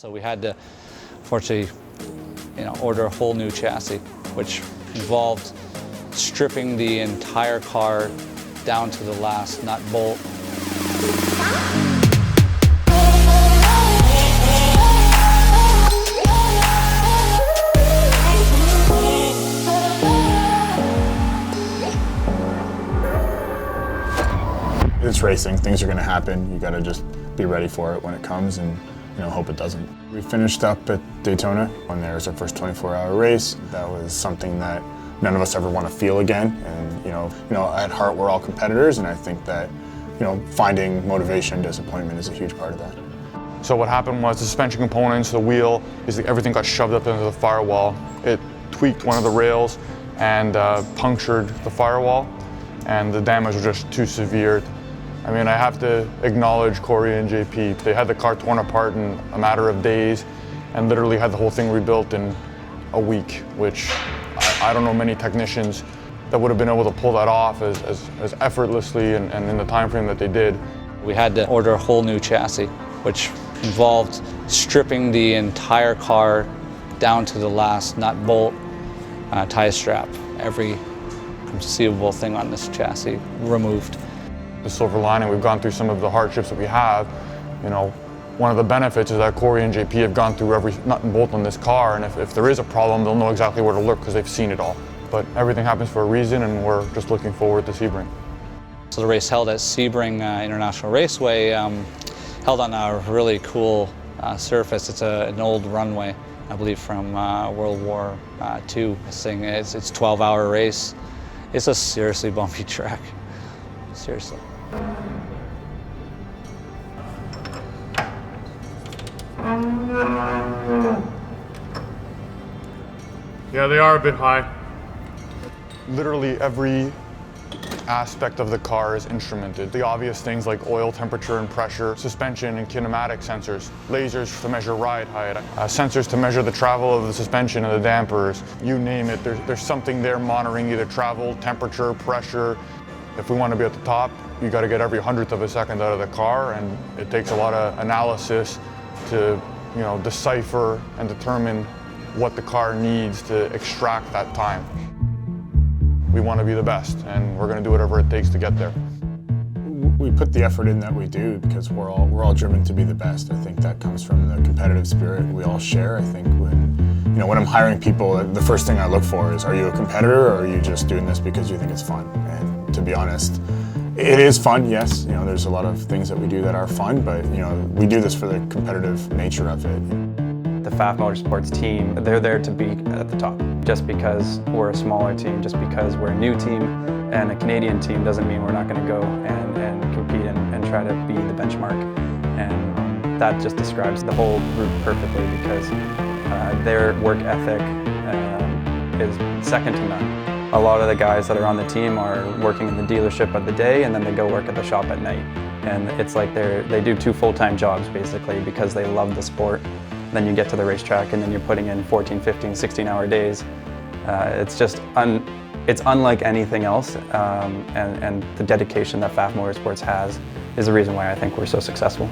So we had to, unfortunately, order a whole new chassis, which involved stripping the entire car down to the last nut bolt. It's racing, things are going to happen. You got to just be ready for it when it comes and hope it doesn't. We finished up at Daytona when there was our first 24-hour race. That was something that none of us ever want to feel again. And at heart we're all competitors, and I think that finding motivation, disappointment is a huge part of that. So what happened was the suspension components, the wheel, basically everything got shoved up into the firewall. It tweaked one of the rails and punctured the firewall, and the damage was just too severe. I mean, I have to acknowledge Corey and JP. They had the car torn apart in a matter of days and literally had the whole thing rebuilt in a week, which I don't know many technicians that would have been able to pull that off as effortlessly and in the time frame that they did. We had to order a whole new chassis, which involved stripping the entire car down to the last nut bolt, tie strap, every conceivable thing on this chassis removed. The silver lining, we've gone through some of the hardships that we have. One of the benefits is that Corey and JP have gone through every nut and bolt on this car, and if there is a problem, they'll know exactly where to look because they've seen it all. But everything happens for a reason, and we're just looking forward to Sebring. So the race held at Sebring International Raceway, held on a really cool surface. It's an old runway, I believe from World War II. This thing, it's a 12-hour race. It's a seriously bumpy track, seriously. Yeah, they are a bit high. Literally every aspect of the car is instrumented. The obvious things like oil temperature and pressure, suspension and kinematic sensors, lasers to measure ride height, sensors to measure the travel of the suspension and the dampers. You name it, there's something there monitoring either travel, temperature, pressure. If we want to be at the top, you got to get every 100th of a second out of the car, and it takes a lot of analysis to decipher and determine what the car needs to extract that time. We want to be the best, and we're going to do whatever it takes to get there. We put the effort in that we do because we're all driven to be the best. I think that comes from the competitive spirit we all share. I think when I'm hiring people, the first thing I look for is, are you a competitor or are you just doing this because you think it's fun? And to be honest, it is fun, yes. There's a lot of things that we do that are fun, but we do this for the competitive nature of it. The Pfaff Motorsports team, they're there to be at the top. Just because we're a smaller team, just because we're a new team and a Canadian team doesn't mean we're not going to go and compete and try to be the benchmark. And that just describes the whole group perfectly because their work ethic is second to none. A lot of the guys that are on the team are working in the dealership of the day and then they go work at the shop at night. And it's like they do two full-time jobs basically because they love the sport. Then you get to the racetrack and then you're putting in 14, 15, 16-hour days. It's just it's unlike anything else, and the dedication that Pfaff Motorsports has is the reason why I think we're so successful.